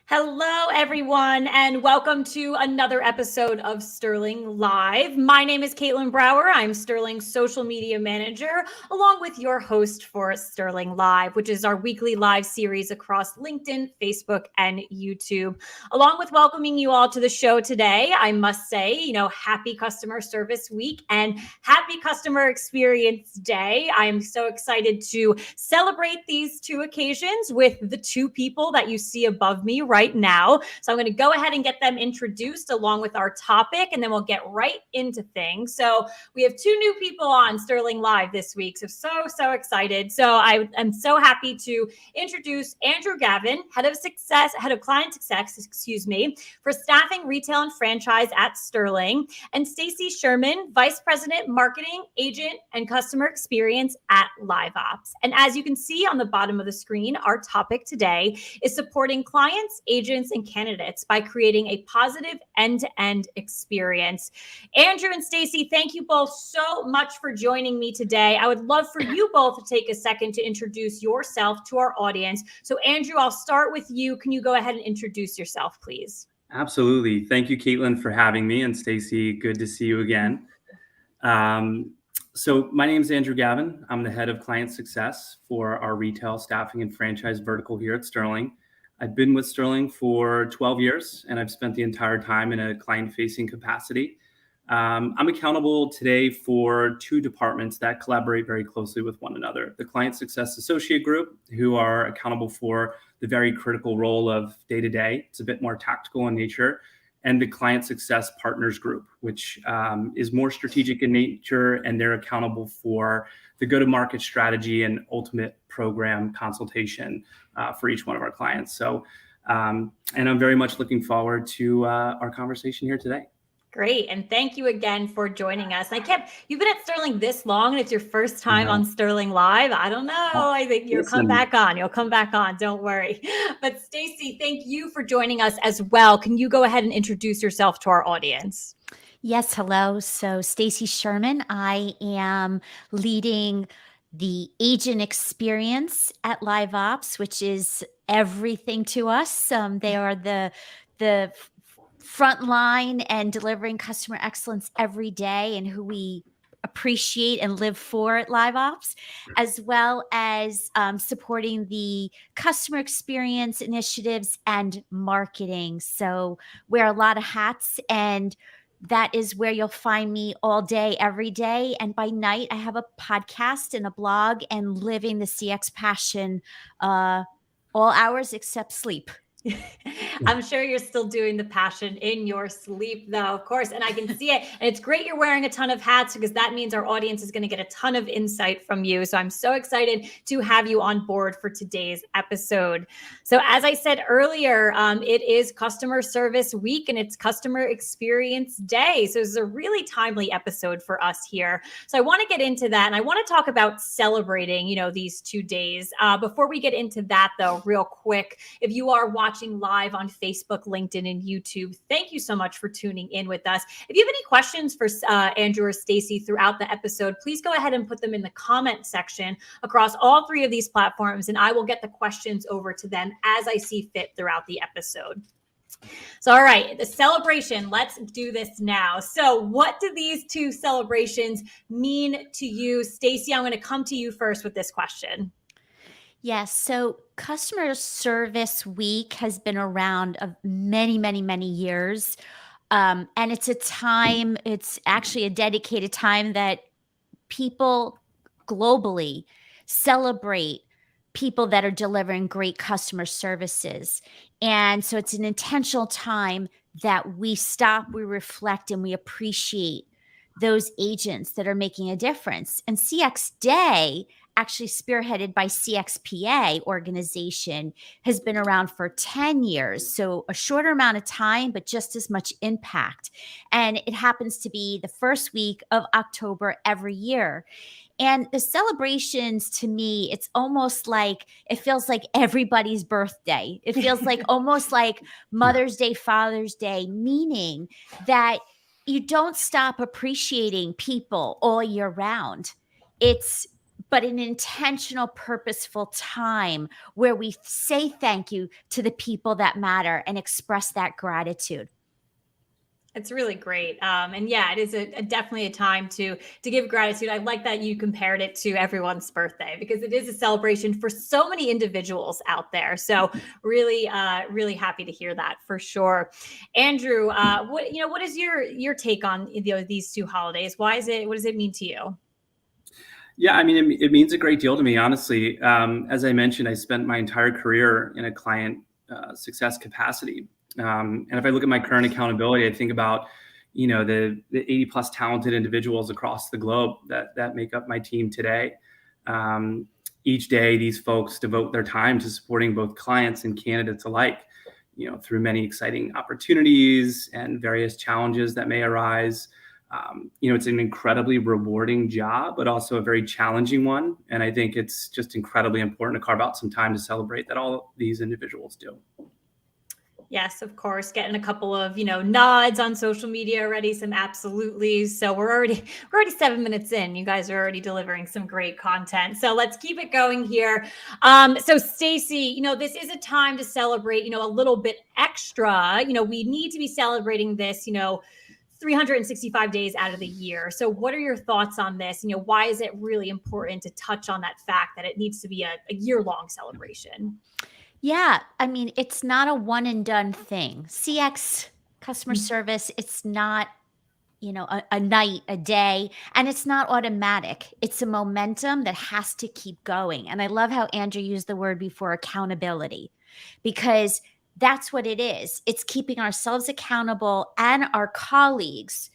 Hello, everyone, and welcome to another episode of Sterling Live. My name is Caitlin Brower. I'm Sterling's social media manager, along with your host for Sterling Live, which is our weekly live series across LinkedIn, Facebook, and YouTube. Along with welcoming you all to the show today, I must say, happy Customer Service Week and happy Customer Experience Day. I am so excited to celebrate these two occasions with the two people that you see above me right now. So I'm going to go ahead and get them introduced along with our topic, and then we'll get right into things. So we have two new people on Sterling Live this week. So excited. So I am so happy to introduce Andrew Gavin, head of client success, for staffing, retail, and franchise at Sterling, and Stacy Sherman, vice president, marketing, agent, and customer experience at LiveOps. And as you can see on the bottom of the screen, our topic today is supporting clients, agents, and candidates by creating a positive end-to-end experience. Andrew and Stacy, thank you both so much for joining me today. I would love for you both to take a second to introduce yourself to our audience. So Andrew, I'll start with you. Can you go ahead and introduce yourself, please? Absolutely. Thank you, Caitlin, for having me. And Stacy, good to see you again. So my name is Andrew Gavin. I'm the head of client success for our retail staffing and franchise vertical here at Sterling. I've been with Sterling for 12 years, and I've spent the entire time in a client-facing capacity. I'm accountable today for two departments that collaborate very closely with one another. The Client Success Associate Group, who are accountable for the very critical role of day-to-day. It's a bit more tactical in nature. And the Client Success Partners Group, which is more strategic in nature, and they're accountable for the go-to-market strategy and ultimate program consultation for each one of our clients. So, and I'm very much looking forward to our conversation here today. Great. And thank you again for joining us. You've been at Sterling this long and it's your first time on Sterling Live. I don't know. I think you'll come back on. You'll come back on. Don't worry. But Stacy, thank you for joining us as well. Can you go ahead and introduce yourself to our audience? Yes. Hello. So Stacy Sherman, I am leading the agent experience at LiveOps, which is everything to us. They are the front line and delivering customer excellence every day, and who we appreciate and live for at LiveOps, as well as supporting the customer experience initiatives and marketing. So wear a lot of hats, and that is where you'll find me all day, every day. And by night, I have a podcast and a blog and living the CX passion all hours except sleep. I'm sure you're still doing the passion in your sleep, though, of course, and I can see it. And it's great you're wearing a ton of hats, because that means our audience is going to get a ton of insight from you. So I'm so excited to have you on board for today's episode. So as I said earlier, it is Customer Service Week and it's Customer Experience Day. So this is a really timely episode for us here. So I want to get into that, and I want to talk about celebrating, these 2 days. Before we get into that, though, real quick, if you are watching live on Facebook, LinkedIn, and YouTube, thank you so much for tuning in with us. If you have any questions for Andrew or Stacy throughout the episode, please go ahead and put them in the comment section across all three of these platforms, and I will get the questions over to them as I see fit throughout the episode. So, all right, the celebration, let's do this now. So what do these two celebrations mean to you? Stacy, I'm going to come to you first with this question. Yes. So Customer Service Week has been around many, many, many years. And it's actually a dedicated time that people globally celebrate people that are delivering great customer services. And so it's an intentional time that we stop, we reflect, and we appreciate those agents that are making a difference. And CX Day, actually spearheaded by CXPA organization, has been around for 10 years. So a shorter amount of time, but just as much impact. And it happens to be the first week of October every year. And the celebrations, to me, it's almost like, it feels like everybody's birthday. It feels like almost like Mother's Day, Father's Day, meaning that you don't stop appreciating people all year round. but an intentional, purposeful time where we say thank you to the people that matter and express that gratitude. It's really great. And yeah, it is definitely a time to give gratitude. I like that you compared it to everyone's birthday because it is a celebration for so many individuals out there. So really, really happy to hear that for sure. Andrew, what is your take on these two holidays? What does it mean to you? Yeah, I mean, it means a great deal to me, honestly. As I mentioned, I spent my entire career in a client success capacity. And if I look at my current accountability, I think about, the 80 plus talented individuals across the globe that make up my team today. Each day, these folks devote their time to supporting both clients and candidates alike, through many exciting opportunities and various challenges that may arise. It's an incredibly rewarding job, but also a very challenging one. And I think it's just incredibly important to carve out some time to celebrate that all these individuals do. Yes, of course. Getting a couple of, nods on social media already, some absolutely. So we're already 7 minutes in. You guys are already delivering some great content. So let's keep it going here. So Stacy, this is a time to celebrate, a little bit extra. We need to be celebrating this, 365 days out of the year. So what are your thoughts on this? Why is it really important to touch on that fact that it needs to be a year-long celebration? Yeah, I mean, it's not a one and done thing. CX, customer service, it's not, a night, a day, and it's not automatic. It's a momentum that has to keep going. And I love how Andrew used the word before, accountability, because that's what it is. It's keeping ourselves accountable and our colleagues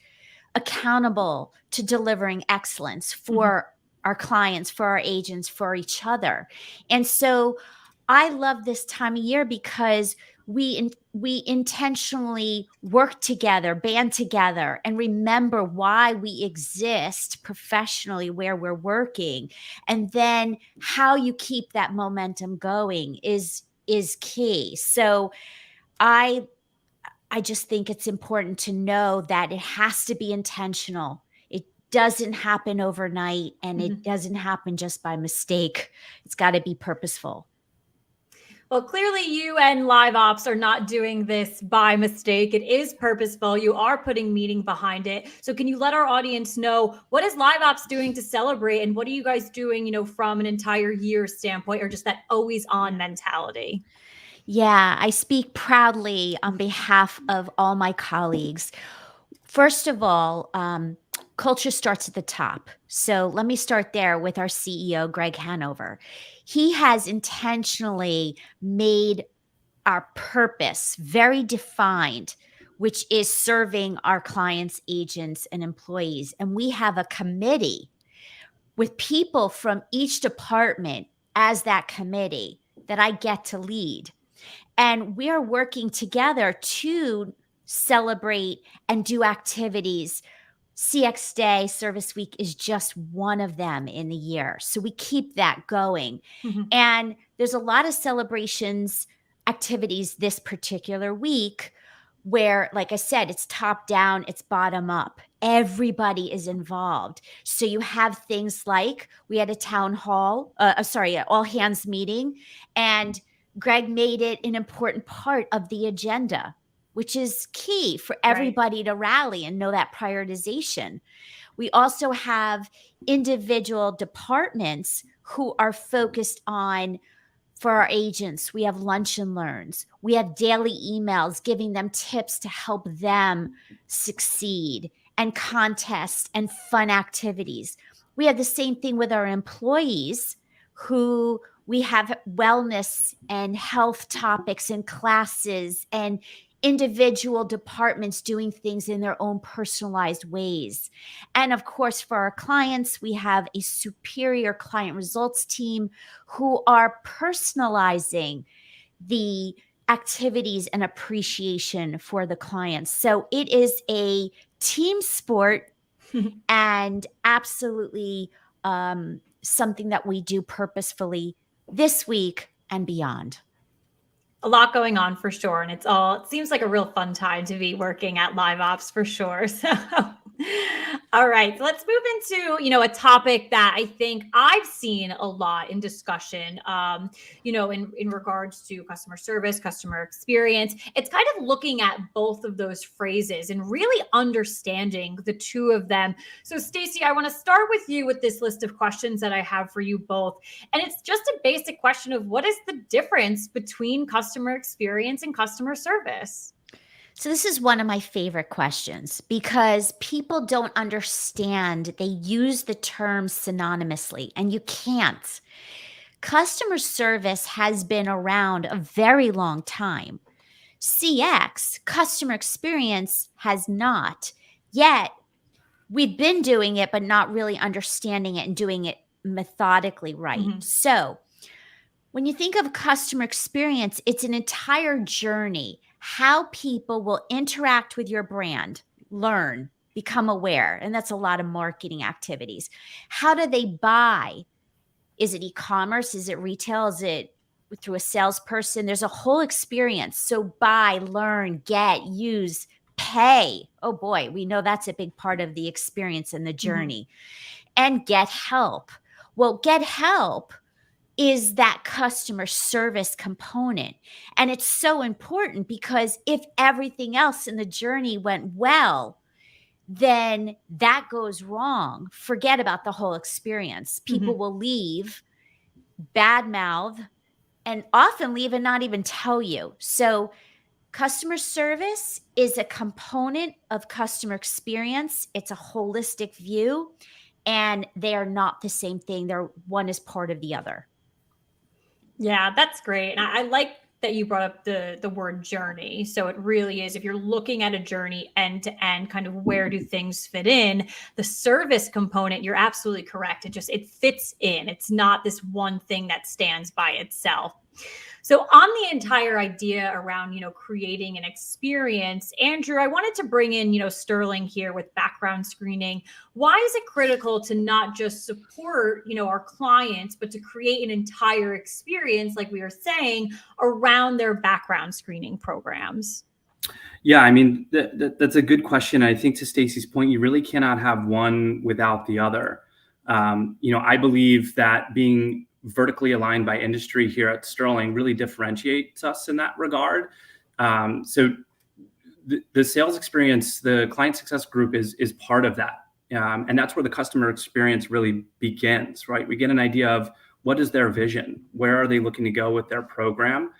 accountable to delivering excellence for our clients, for our agents, for each other. And so I love this time of year because we intentionally work together, band together, and remember why we exist professionally where we're working. And then how you keep that momentum going is key. So I just think it's important to know that it has to be intentional. It doesn't happen overnight, and it doesn't happen just by mistake. It's got to be purposeful. Well, clearly you and Live Ops are not doing this by mistake. It is purposeful. You are putting meaning behind it. So can you let our audience know, what is Live Ops doing to celebrate, and what are you guys doing, from an entire year standpoint, or just that always on mentality? Yeah, I speak proudly on behalf of all my colleagues. First of all, culture starts at the top. So let me start there with our CEO, Greg Hanover. He has intentionally made our purpose very defined, which is serving our clients, agents, and employees. And we have a committee with people from each department as that committee that I get to lead. And we are working together to celebrate and do activities. CX Day, Service Week is just one of them in the year. So we keep that going. And there's a lot of celebrations, activities this particular week where, like I said, it's top down, it's bottom up. Everybody is involved. So you have things like, we had a town hall, all hands meeting, and Greg made it an important part of the agenda, which is key for everybody to rally and know that prioritization. We also have individual departments who are focused on, for our agents, we have lunch and learns. We have daily emails giving them tips to help them succeed, and contests and fun activities. We have the same thing with our employees, who we have wellness and health topics and classes, and individual departments doing things in their own personalized ways. And of course, for our clients, we have a superior client results team who are personalizing the activities and appreciation for the clients. So it is a team sport and absolutely something that we do purposefully this week and beyond. A lot going on for sure. And it seems like a real fun time to be working at Live Ops for sure. So All right, so let's move into, a topic that I think I've seen a lot in discussion, in regards to customer service, customer experience. It's kind of looking at both of those phrases and really understanding the two of them. So, Stacy, I want to start with you with this list of questions that I have for you both. And it's just a basic question of what is the difference between customer experience and customer service? So this is one of my favorite questions because people don't understand. They use the terms synonymously, and you can't. Customer service has been around a very long time. CX, customer experience, has not. Yet, we've been doing it, but not really understanding it and doing it methodically right. Mhm. So, when you think of customer experience, it's an entire journey, how people will interact with your brand, learn, become aware. And that's a lot of marketing activities. How do they buy? Is it e-commerce? Is it retail? Is it through a salesperson? There's a whole experience. So buy, learn, get, use, pay. Oh boy, we know that's a big part of the experience and the journey. And get help. Well, get help is that customer service component. And it's so important because if everything else in the journey went well, then that goes wrong. Forget about the whole experience. People will leave, bad mouth, and often leave and not even tell you. So customer service is a component of customer experience. It's a holistic view, and they are not the same thing. One is part of the other. Yeah, that's great. And I like that you brought up the word journey. So it really is, if you're looking at a journey end to end, kind of where do things fit in, the service component, you're absolutely correct. It fits in. It's not this one thing that stands by itself. So on the entire idea around, creating an experience, Andrew, I wanted to bring in, Sterling here with background screening. Why is it critical to not just support, our clients, but to create an entire experience, like we were saying, around their background screening programs? Yeah, I mean, that's a good question. I think to Stacy's point, you really cannot have one without the other. I believe that being vertically aligned by industry here at Sterling really differentiates us in that regard. So the sales experience, the client success group is part of that. And that's where the customer experience really begins, right? We get an idea of what is their vision? Where are they looking to go with their program?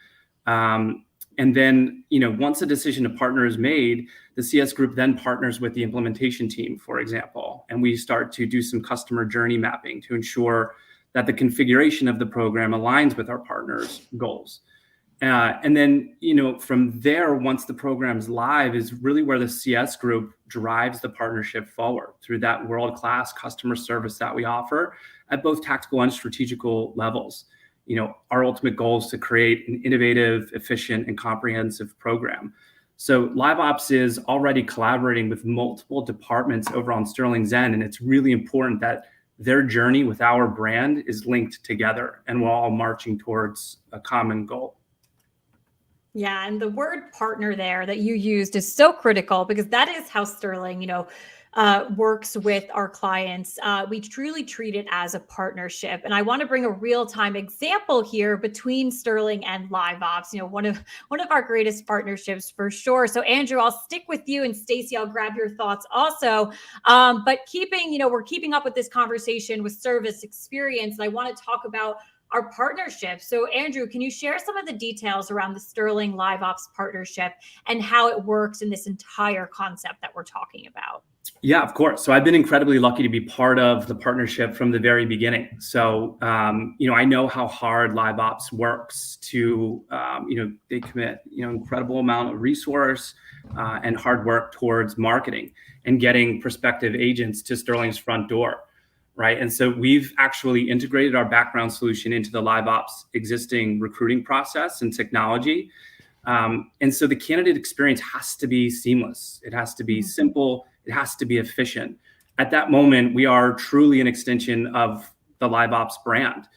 And then, once a decision to partner is made, the CS group then partners with the implementation team, for example, and we start to do some customer journey mapping to ensure that the configuration of the program aligns with our partners' goals. And then, from there, once the program's live, is really where the CS group drives the partnership forward through that world-class customer service that we offer at both tactical and strategical levels. Our ultimate goal is to create an innovative, efficient, and comprehensive program. So LiveOps is already collaborating with multiple departments over on Sterling Zen, and it's really important that their journey with our brand is linked together and we're all marching towards a common goal. Yeah, and the word partner there that you used is so critical because that is how Sterling, works with our clients. We truly treat it as a partnership. And I want to bring a real-time example here between Sterling and LiveOps, one of our greatest partnerships for sure. So Andrew, I'll stick with you, and Stacy, I'll grab your thoughts also. But we're keeping up with this conversation with service experience. And I want to talk about our partnership. So Andrew, can you share some of the details around the Sterling LiveOps partnership and how it works in this entire concept that we're talking about? Yeah, of course. So I've been incredibly lucky to be part of the partnership from the very beginning. So, I know how hard LiveOps works to, they commit, incredible amount of resource and hard work towards marketing and getting prospective agents to Sterling's front door. Right. And so we've actually integrated our background solution into the LiveOps existing recruiting process and technology. And so the candidate experience has to be seamless. It has to be simple. It has to be efficient. At that moment, we are truly an extension of the LiveOps brand.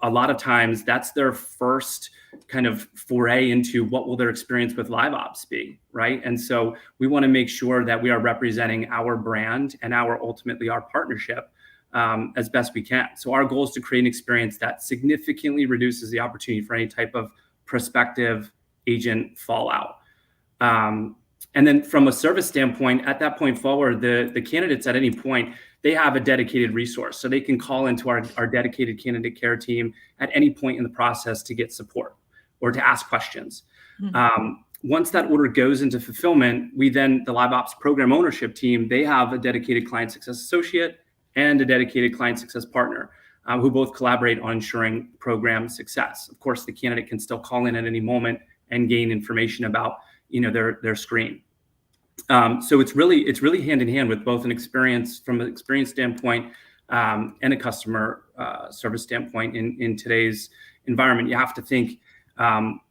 a lot of times that's their first kind of foray into what will their experience with live ops be, right? And so we want to make sure that we are representing our brand and ultimately our partnership as best we can. So our goal is to create an experience that significantly reduces the opportunity for any type of prospective agent fallout. And then from a service standpoint, at that point forward, the candidates at any point, they have a dedicated resource. So they can call into our dedicated candidate care team at any point in the process to get support or to ask questions. Once that order goes into fulfillment, the live ops program ownership team, they have a dedicated client success associate and a dedicated client success partner who both collaborate on ensuring program success. Of course, the candidate can still call in at any moment and gain information about their screen. So it's really hand in hand with both from an experience standpoint and a customer service standpoint in today's environment. You have to think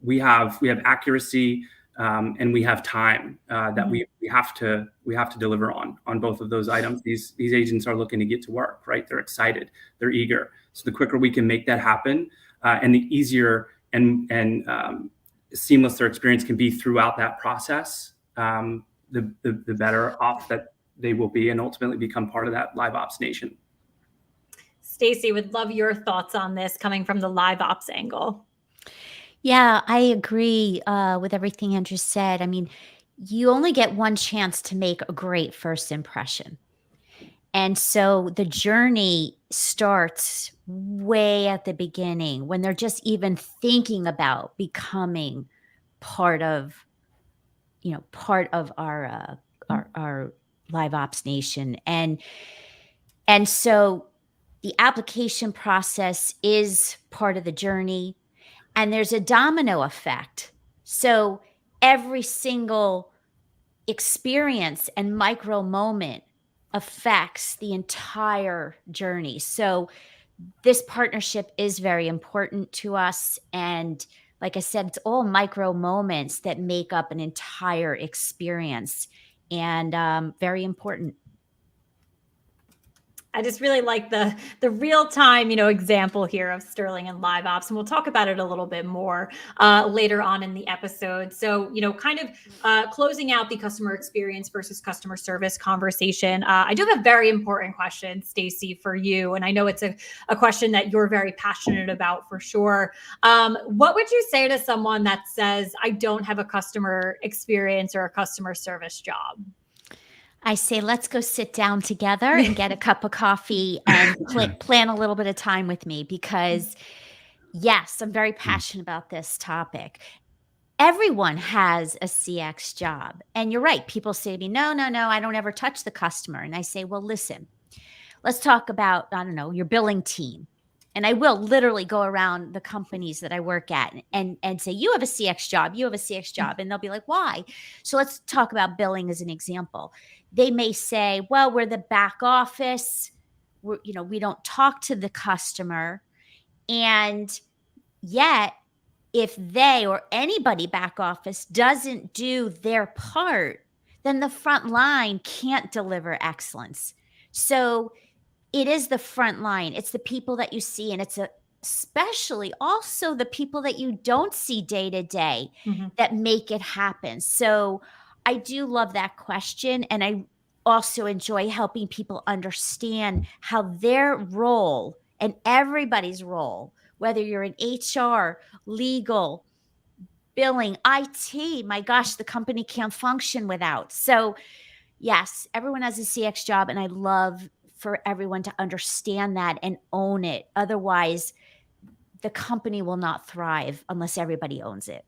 we have accuracy and we have time that we have to deliver on both of those items. These agents are looking to get to work, right? They're excited, they're eager. So the quicker we can make that happen, and the easier and seamless their experience can be throughout that process, the better off that they will be and ultimately become part of that live ops nation. Stacy, would love your thoughts on this coming from the live ops angle. Yeah, I agree with everything Andrew said. I mean, you only get one chance to make a great first impression. And so the journey starts way at the beginning when they're just even thinking about becoming part of our live ops nation. And so the application process is part of the journey, and there's a domino effect. So every single experience and micro moment affects the entire journey. So this partnership is very important to us. And like I said, it's all micro moments that make up an entire experience, and very important. I just really like the real time, example here of Sterling and live ops, and we'll talk about it a little bit more later on in the episode. So, kind of closing out the customer experience versus customer service conversation. I do have a very important question, Stacy, for you, and I know it's a question that you're very passionate about for sure. What would you say to someone that says, "I don't have a customer experience or a customer service job"? I say, let's go sit down together and get a cup of coffee and plan a little bit of time with me, because yes, I'm very passionate about this topic. Everyone has a CX job. And you're right. People say to me, no, I don't ever touch the customer. And I say, well, listen, let's talk about, I don't know, your billing team. And I will literally go around the companies that I work at and say, you have a CX job, you have a CX job. And they'll be like, why? So let's talk about billing as an example. They may say, well, we're the back office. We don't talk to the customer. And yet, if they or anybody back office doesn't do their part, then the front line can't deliver excellence. So it is the front line. It's the people that you see, and it's especially also the people that you don't see day to day that make it happen. So I do love that question, and I also enjoy helping people understand how their role and everybody's role, whether you're in HR, legal, billing, IT, my gosh, the company can't function without. So yes, everyone has a CX job, and I love for everyone to understand that and own it. Otherwise, the company will not thrive unless everybody owns it.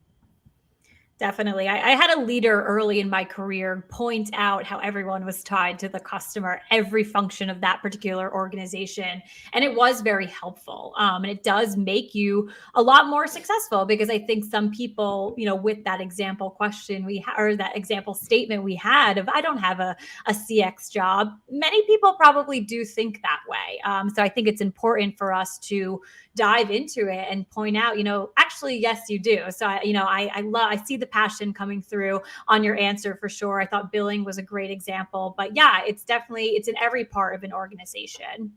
Definitely. I had a leader early in my career point out how everyone was tied to the customer, every function of that particular organization. And it was very helpful. And it does make you a lot more successful, because I think some people, with that example question or that example statement we had of, I don't have a CX job, many people probably do think that way. So I think it's important for us to dive into it and point out, actually, yes, you do. So I see the passion coming through on your answer for sure. I thought billing was a great example, but yeah, it's in every part of an organization.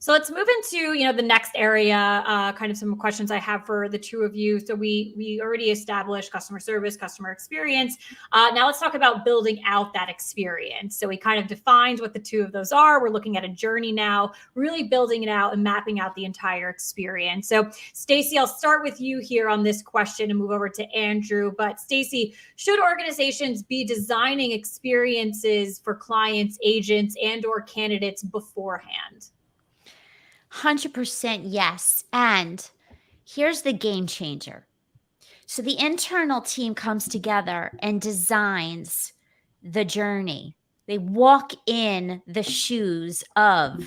So let's move into, the next area, kind of some questions I have for the two of you. So we already established customer service, customer experience. Now let's talk about building out that experience. So we kind of defined what the two of those are. We're looking at a journey now, really building it out and mapping out the entire experience. So Stacy, I'll start with you here on this question and move over to Andrew. But Stacy, should organizations be designing experiences for clients, agents, and/or candidates beforehand? 100% yes. And here's the game changer. So the internal team comes together and designs the journey. They walk in the shoes of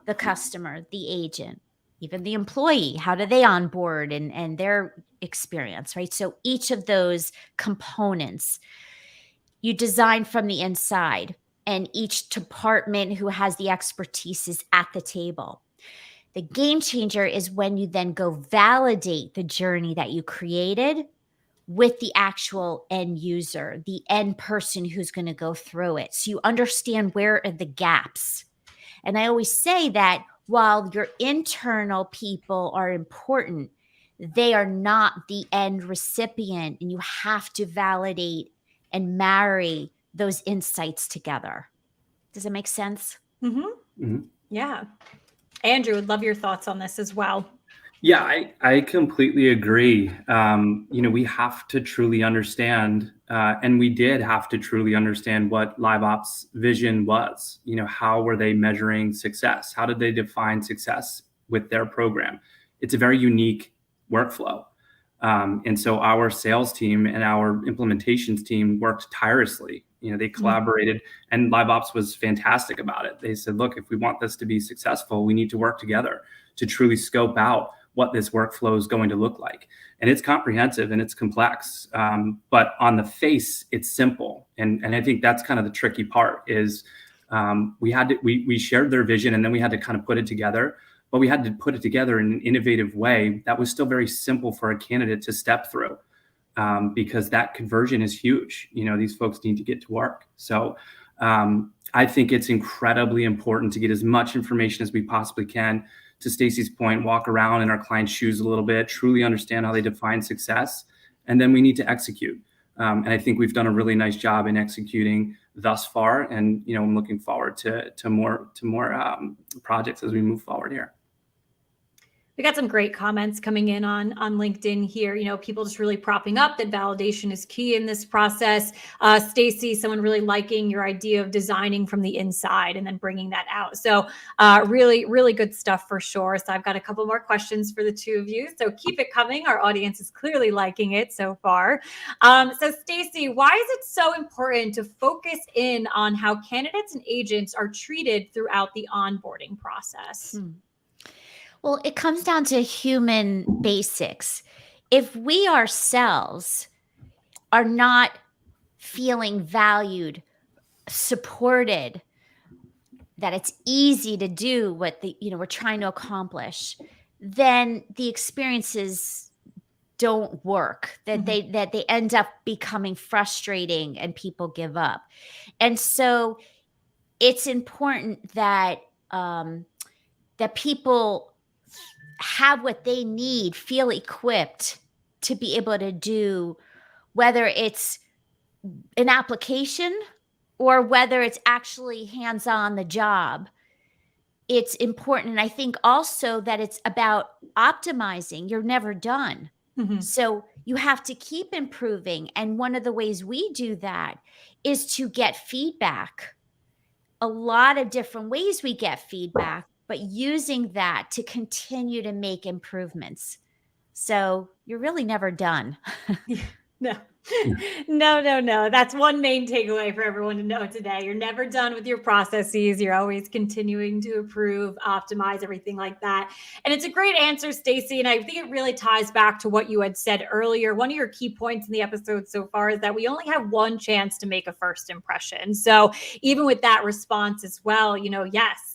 the customer, the agent, even the employee. How do they onboard and their experience, right? So each of those components you design from the inside, and each department who has the expertise is at the table. The game changer is when you then go validate the journey that you created with the actual end user, the end person who's going to go through it. So you understand where are the gaps. And I always say that while your internal people are important, they are not the end recipient, and you have to validate and marry those insights together. Does it make sense? Mm-hmm. Mm-hmm. Yeah. Andrew, would love your thoughts on this as well. Yeah, I completely agree. We have to truly understand, and we did have to truly understand what LiveOps' vision was. How were they measuring success? How did they define success with their program? It's a very unique workflow. And so our sales team and our implementations team worked tirelessly. They collaborated, and LiveOps was fantastic about it. They said, look, if we want this to be successful, we need to work together to truly scope out what this workflow is going to look like. And it's comprehensive and it's complex. But on the face, it's simple. And I think that's kind of the tricky part is we shared their vision, and then we had to kind of put it together. But we had to put it together in an innovative way that was still very simple for a candidate to step through, because that conversion is huge. These folks need to get to work. So I think it's incredibly important to get as much information as we possibly can. To Stacy's point, walk around in our client's shoes a little bit, truly understand how they define success, and then we need to execute. And I think we've done a really nice job in executing thus far. And I'm looking forward to more projects as we move forward here. We got some great comments coming in on LinkedIn here. People just really propping up that validation is key in this process. Stacy, someone really liking your idea of designing from the inside and then bringing that out. So really, really good stuff for sure. So I've got a couple more questions for the two of you. So keep it coming. Our audience is clearly liking it so far. So Stacy, why is it so important to focus in on how candidates and agents are treated throughout the onboarding process? Well, it comes down to human basics. If we ourselves are not feeling valued, supported, that it's easy to do what we're trying to accomplish, then the experiences don't work. That they end up becoming frustrating and people give up. And so it's important that that people have what they need, feel equipped to be able to do, whether it's an application or whether it's actually hands-on the job. It's important. And I think also that it's about optimizing. You're never done. So you have to keep improving. And one of the ways we do that is to get feedback. A lot of different ways we get feedback, but using that to continue to make improvements. So you're really never done. No. That's one main takeaway for everyone to know today. You're never done with your processes. You're always continuing to improve, optimize, everything like that. And it's a great answer, Stacy. And I think it really ties back to what you had said earlier. One of your key points in the episode so far is that we only have one chance to make a first impression. So even with that response as well, yes,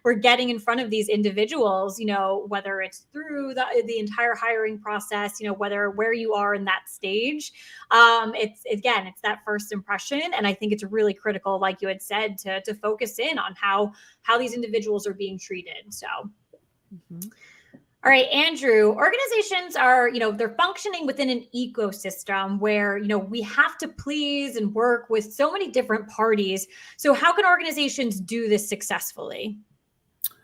we're getting in front of these individuals, whether it's through the entire hiring process, where you are in that stage. page. It's that first impression. And I think it's really critical, like you had said, to focus in on how these individuals are being treated. So. Mm-hmm. All right, Andrew, organizations are, they're functioning within an ecosystem where, we have to please and work with so many different parties. So how can organizations do this successfully?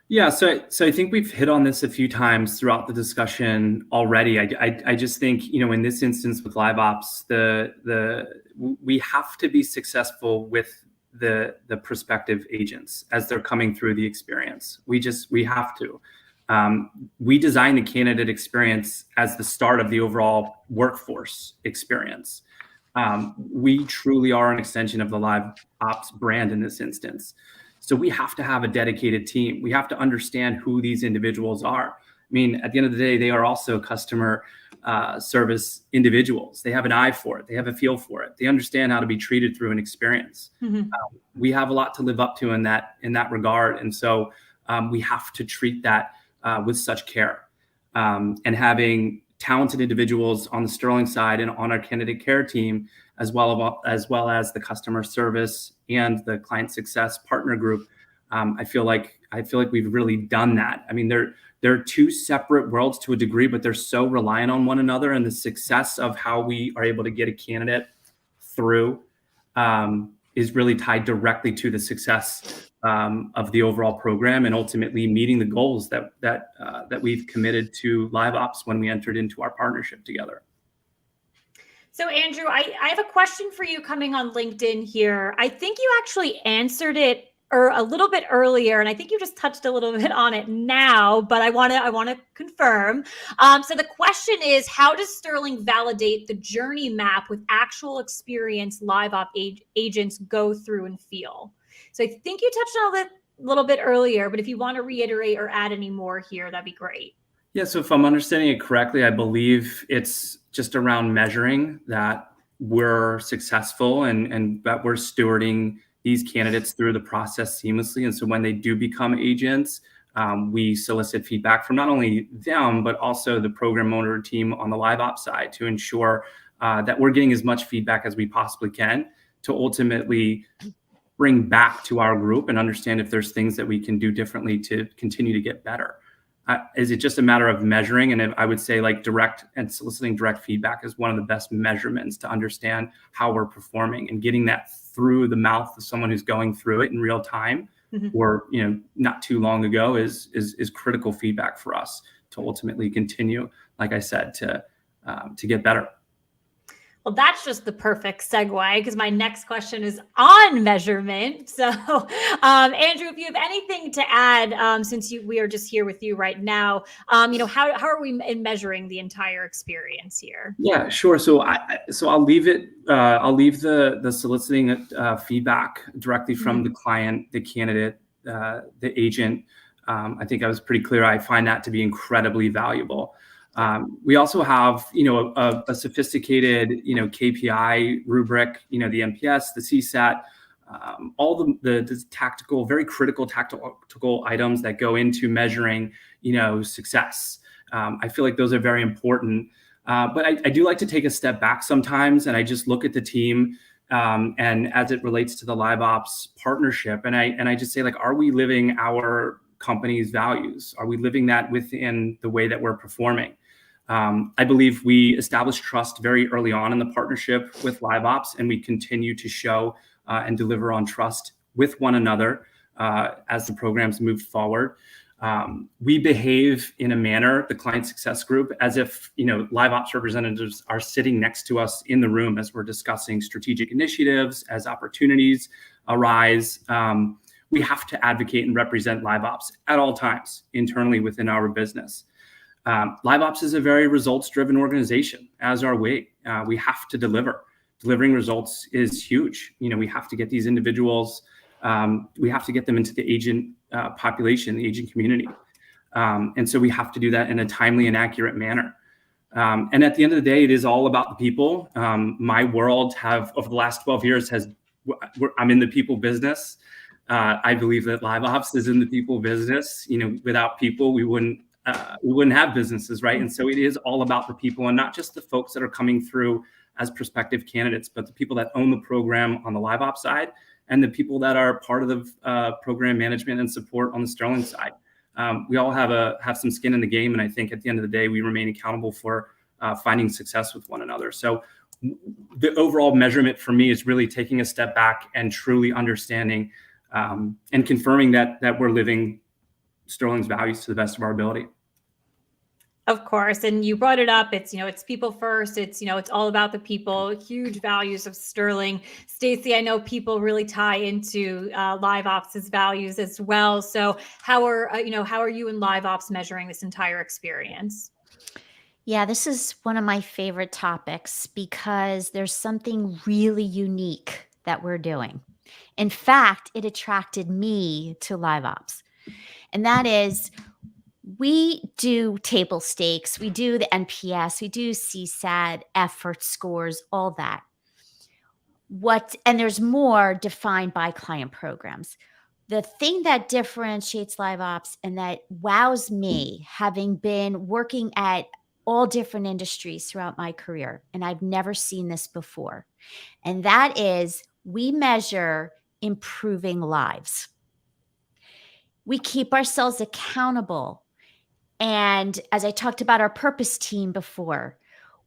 Yeah, so I think we've hit on this a few times throughout the discussion already. I just think, in this instance with live ops, we have to be successful with the prospective agents as they're coming through the experience. We have to. We design the candidate experience as the start of the overall workforce experience. We truly are an extension of the live ops brand in this instance. So we have to have a dedicated team. We have to understand who these individuals are. I mean, at the end of the day, they are also customer service individuals. They have an eye for it. They have a feel for it. They understand how to be treated through an experience. Mm-hmm. We have a lot to live up to in that regard. And so we have to treat that with such care. And having talented individuals on the Sterling side and on our candidate care team, as well as the customer service and the client success partner group, I feel like we've really done that. I mean, they're two separate worlds to a degree, but they're so reliant on one another, and the success of how we are able to get a candidate through is really tied directly to the success of the overall program and ultimately meeting the goals that we've committed to live ops when we entered into our partnership together. So Andrew, I have a question for you coming on LinkedIn here. I think you actually answered it a little bit earlier, and I think you just touched a little bit on it now, but I want to confirm. So the question is, how does Sterling validate the journey map with actual experience live op agents go through and feel? So I think you touched on it a little bit earlier, but if you want to reiterate or add any more here, that'd be great. Yeah, so if I'm understanding it correctly, I believe it's just around measuring that we're successful and that we're stewarding these candidates through the process seamlessly. And so when they do become agents, we solicit feedback from not only them, but also the program owner team on the live ops side to ensure that we're getting as much feedback as we possibly can to ultimately bring back to our group and understand if there's things that we can do differently to continue to get better. Is it just a matter of measuring? And I would say like direct and soliciting direct feedback is one of the best measurements to understand how we're performing, and getting that through the mouth of someone who's going through it in real time, mm-hmm. or not too long ago is critical feedback for us to ultimately continue, like I said, to get better. Well, that's just the perfect segue, because my next question is on measurement. So, Andrew, if you have anything to add, since we are just here with you right now, how are we measuring the entire experience here? Yeah, sure. So I'll leave it. I'll leave the soliciting feedback directly from mm-hmm. the client, the candidate, the agent. I think I was pretty clear. I find that to be incredibly valuable. We also have, a sophisticated, KPI rubric, the NPS, the CSAT, all the tactical, very critical tactical items that go into measuring, success. I feel like those are very important. But I do like to take a step back sometimes, and I just look at the team and as it relates to the live ops partnership. And I just say, like, are we living our company's values? Are we living that within the way that we're performing? I believe we established trust very early on in the partnership with live ops, and we continue to show and deliver on trust with one another as the programs move forward. We behave in a manner, the client success group, as if live ops representatives are sitting next to us in the room as we're discussing strategic initiatives, as opportunities arise. We have to advocate and represent live ops at all times internally within our business. Live ops is a very results-driven organization, as are we. We have to deliver. Delivering results is huge. We have to get these individuals, we have to get them into the agent population, the agent community. And so we have to do that in a timely and accurate manner. And at the end of the day, it is all about the people. My world over the last 12 years I'm in the people business. I believe that live ops is in the people business. Without people, we wouldn't we wouldn't have businesses, right? And so it is all about the people, and not just the folks that are coming through as prospective candidates, but the people that own the program on the live ops side, and the people that are part of the program management and support on the Sterling side. We all have some skin in the game, and I think at the end of the day, we remain accountable for finding success with one another. So the overall measurement for me is really taking a step back and truly understanding and confirming that we're living Sterling's values to the best of our ability. Of course. And you brought it up. It's, it's people first. It's, it's all about the people, huge values of Sterling. Stacy, I know people really tie into Live Ops' values as well. So how are you and Live Ops measuring this entire experience? Yeah, this is one of my favorite topics because there's something really unique that we're doing. In fact, it attracted me to Live Ops. And that is, we do table stakes, we do the NPS, we do CSAT, effort scores, all that. And there's more defined by client programs. The thing that differentiates Live Ops and that wows me, having been working at all different industries throughout my career, and I've never seen this before, and that is we measure improving lives. We keep ourselves accountable. And as I talked about our purpose team before,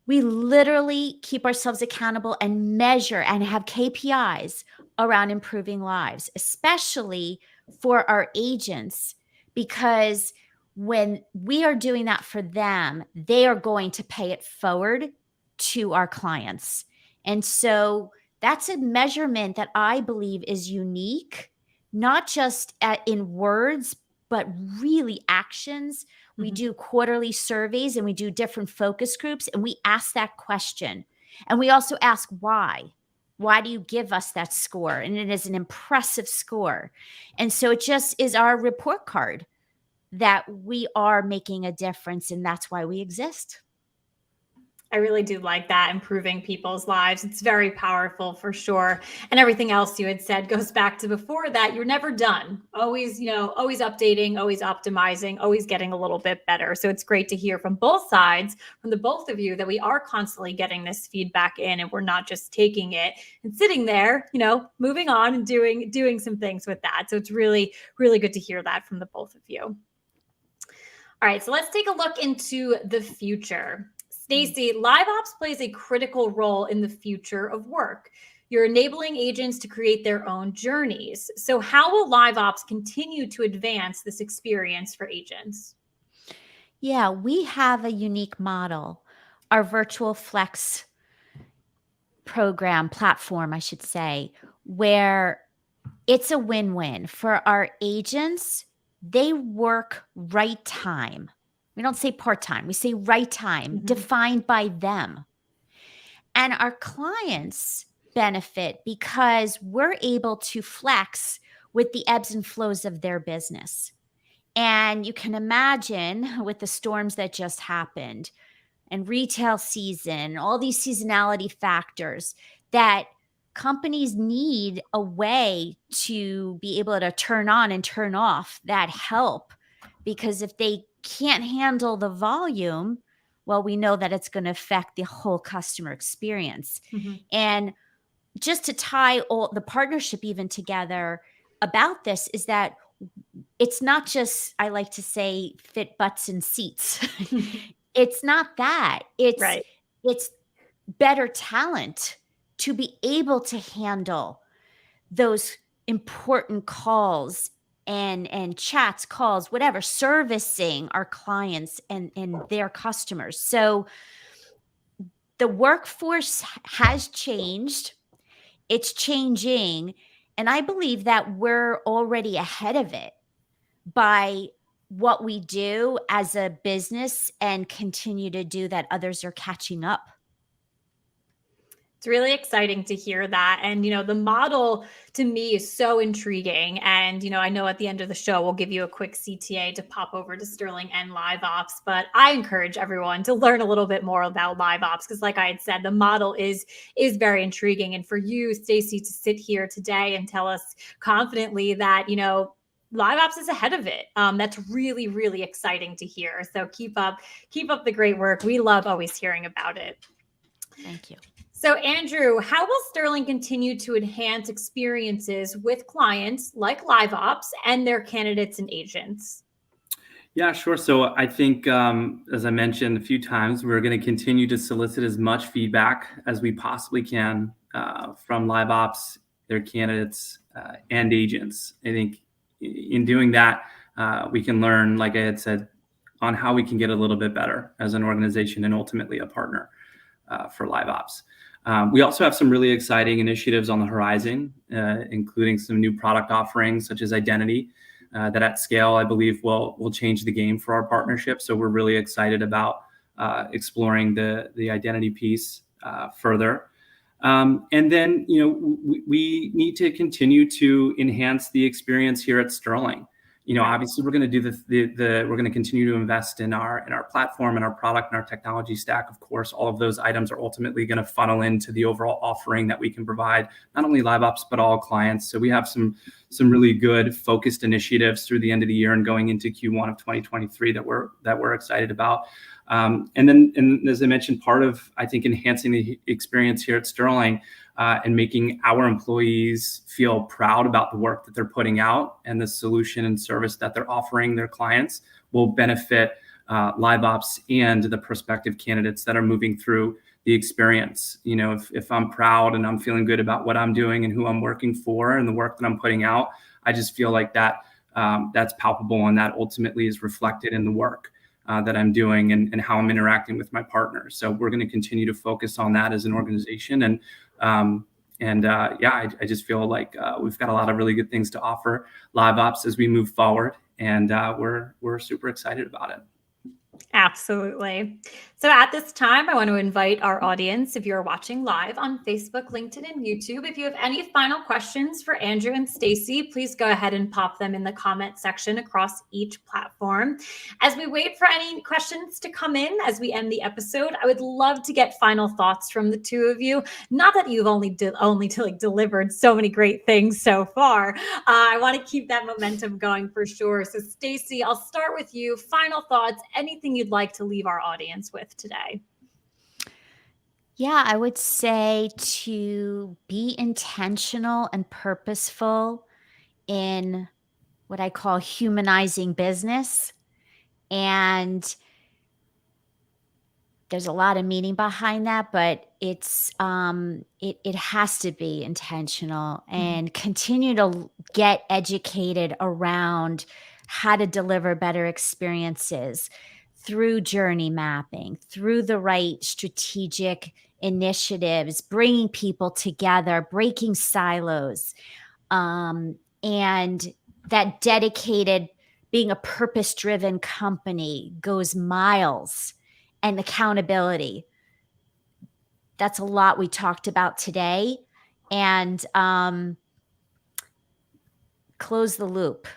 we literally keep ourselves accountable and measure and have KPIs around improving lives, especially for our agents, because when we are doing that for them, they are going to pay it forward to our clients. And so that's a measurement that I believe is unique, not just in words, but really actions. We do quarterly surveys and we do different focus groups, and we ask that question. And we also ask why. Why do you give us that score? And it is an impressive score. And so it just is our report card that we are making a difference, and that's why we exist. I really do like that, improving people's lives. It's very powerful for sure. And everything else you had said goes back to before that. You're never done. Always, always updating, always optimizing, always getting a little bit better. So it's great to hear from both sides, from the both of you, that we are constantly getting this feedback in, and we're not just taking it and sitting there, moving on and doing some things with that. So it's really, really good to hear that from the both of you. All right, so let's take a look into the future. Stacy, Live Ops plays a critical role in the future of work. You're enabling agents to create their own journeys. So how will Live Ops continue to advance this experience for agents? Yeah, we have a unique model, our virtual flex platform, I should say, where it's a win-win for our agents. They work right time. We don't say part-time. We say right time, defined by them. And our clients benefit because we're able to flex with the ebbs and flows of their business. And you can imagine with the storms that just happened and retail season, all these seasonality factors, that companies need a way to be able to turn on and turn off that help, because if they can't handle the volume, well, we know that it's going to affect the whole customer experience. And just to tie all the partnership even together about this is that it's not just, I like to say, fit butts in seats. It's not that. It's better talent to be able to handle those important calls and chats, calls, whatever, servicing our clients and their customers. So the workforce has changed. It's changing. And I believe that we're already ahead of it by what we do as a business and continue to do that others are catching up. It's really exciting to hear that. And, the model to me is so intriguing. And, I know at the end of the show, we'll give you a quick CTA to pop over to Sterling and Live Ops, but I encourage everyone to learn a little bit more about Live Ops, because like I had said, the model is very intriguing. And for you, Stacy, to sit here today and tell us confidently that, Live Ops is ahead of it. That's really, really exciting to hear. So keep up the great work. We love always hearing about it. Thank you. So Andrew, how will Sterling continue to enhance experiences with clients like Live Ops and their candidates and agents? Yeah, sure. So I think, as I mentioned a few times, we're going to continue to solicit as much feedback as we possibly can from Live Ops, their candidates, and agents. I think in doing that, we can learn, like I had said, on how we can get a little bit better as an organization and ultimately a partner for Live Ops. We also have some really exciting initiatives on the horizon, including some new product offerings such as identity. That at scale, I believe, will change the game for our partnership. So we're really excited about exploring the identity piece further. And then, we need to continue to enhance the experience here at Sterling. Obviously, we're going to do we're going to continue to invest in our platform and our product and our technology stack. Of course, all of those items are ultimately going to funnel into the overall offering that we can provide not only Live Ops but all clients. So we have some really good focused initiatives through the end of the year and going into Q1 of 2023 that we're excited about. And as I mentioned, part of, I think, enhancing the experience here at Sterling and making our employees feel proud about the work that they're putting out and the solution and service that they're offering their clients will benefit Live Ops and the prospective candidates that are moving through the experience. If I'm proud and I'm feeling good about what I'm doing and who I'm working for and the work that I'm putting out, I just feel like that's palpable, and that ultimately is reflected in the work that I'm doing and how I'm interacting with my partners. So we're going to continue to focus on that as an organization. I just feel like we've got a lot of really good things to offer Live Ops as we move forward, and we're super excited about it. Absolutely. So at this time, I want to invite our audience, if you're watching live on Facebook, LinkedIn, and YouTube, if you have any final questions for Andrew and Stacy, please go ahead and pop them in the comment section across each platform. As we wait for any questions to come in as we end the episode, I would love to get final thoughts from the two of you. Not that you've only delivered so many great things so far. I want to keep that momentum going for sure. So Stacy, I'll start with you. Final thoughts, anything you'd like to leave our audience with today? Yeah, I would say to be intentional and purposeful in what I call humanizing business. And there's a lot of meaning behind that, but it has to be intentional and continue to get educated around how to deliver better experiences through journey mapping, through the right strategic initiatives, bringing people together, breaking silos, and that dedicated, being a purpose-driven company goes miles. And accountability. That's a lot we talked about today. And close the loop.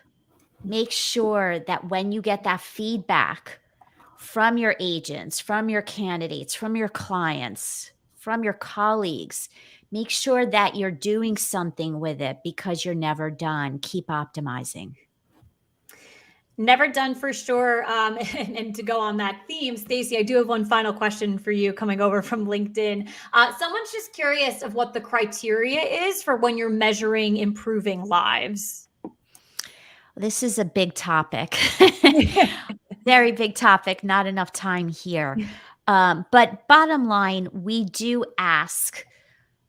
Make sure that when you get that feedback from your agents, from your candidates, from your clients, from your colleagues, make sure that you're doing something with it because you're never done. Keep optimizing. Never done for sure. And to go on that theme, Stacy, I do have one final question for you coming over from LinkedIn. Someone's just curious of what the criteria is for when you're measuring improving lives. This is a big topic. Very big topic, not enough time here. But bottom line, we do ask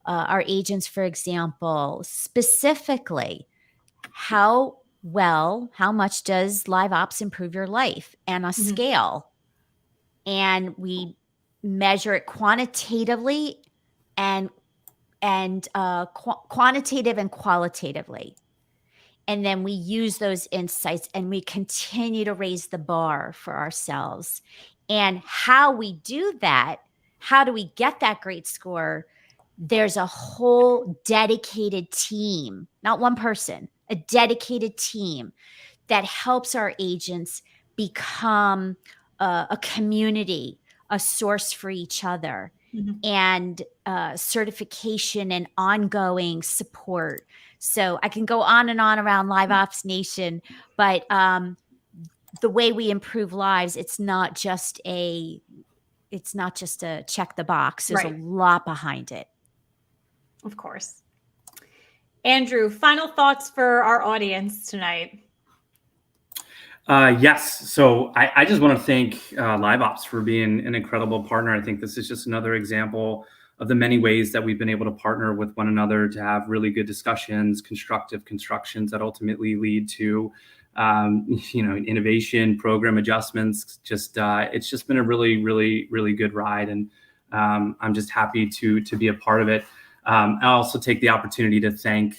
our agents, for example, specifically, how much does Live Ops improve your life, and a scale? And we measure it quantitatively and quantitative and qualitatively. And then we use those insights and we continue to raise the bar for ourselves. And how we do that, how do we get that great score? There's a whole dedicated team, not one person, a dedicated team that helps our agents become a community, a source for each other. and certification and ongoing support. So I can go on and on around Live Ops Nation, but the way we improve lives, it's not just a check the box. There's a lot behind it. Of course. Andrew, final thoughts for our audience tonight. Yes. So I just want to thank LiveOps for being an incredible partner. I think this is just another example of the many ways that we've been able to partner with one another to have really good discussions, constructive constructions that ultimately lead to innovation, program adjustments. It's just been a really, really, really good ride, and I'm just happy to be a part of it. I also take the opportunity to thank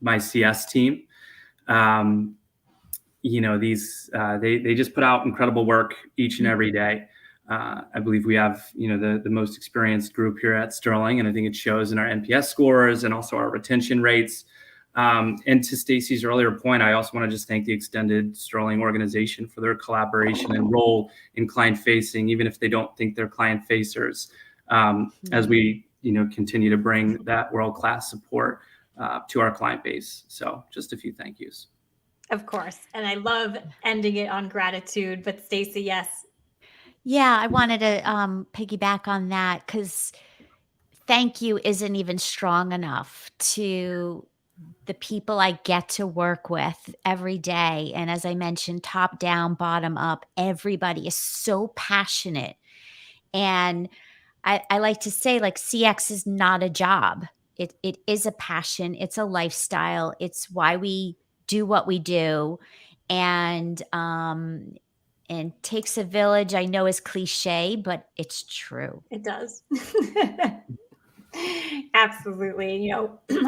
my CS team. They just put out incredible work each and every day. I believe we have, the most experienced group here at Sterling, and I think it shows in our NPS scores and also our retention rates. And to Stacy's earlier point, I also want to just thank the extended Sterling organization for their collaboration and role in client facing, even if they don't think they're client facers, as we, continue to bring that world-class support to our client base. So just a few thank yous. Of course. And I love ending it on gratitude, but Stacy, yes. Yeah, I wanted to piggyback on that, because thank you isn't even strong enough to the people I get to work with every day. And as I mentioned, top down, bottom up, everybody is so passionate. And I like to say, like, CX is not a job. It is a passion. It's a lifestyle. It's why we do what we do. And takes a village, I know is cliche, but it's true. It does. Absolutely.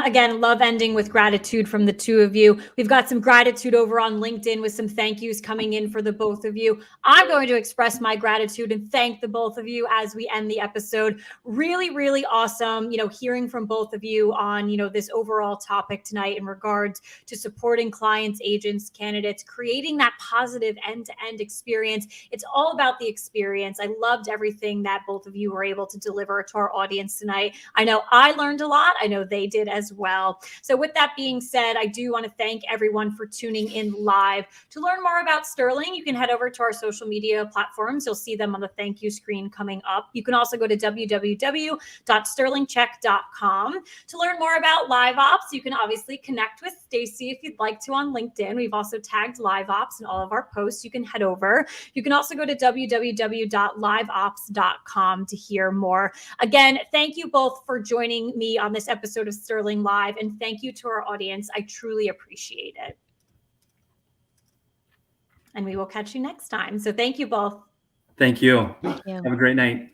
Again, love ending with gratitude from the two of you. We've got some gratitude over on LinkedIn with some thank yous coming in for the both of you. I'm going to express my gratitude and thank the both of you as we end the episode. Really, really awesome, hearing from both of you on, this overall topic tonight in regards to supporting clients, agents, candidates, creating that positive end-to-end experience. It's all about the experience. I loved everything that both of you were able to deliver to our audience tonight. I know I learned a lot. I know they did as well. So with that being said, I do want to thank everyone for tuning in live. To learn more about Sterling, you can head over to our social media platforms. You'll see them on the thank you screen coming up. You can also go to www.sterlingcheck.com. To learn more about Live Ops, you can obviously connect with Stacy if you'd like to on LinkedIn. We've also tagged Live Ops in all of our posts. You can head over. You can also go to www.liveops.com to hear more. Again, thank you both for joining me on this episode of Sterling Live, and thank you to our audience. I truly appreciate it. And we will catch you next time. So thank you both. Thank you. Thank you. Have a great night.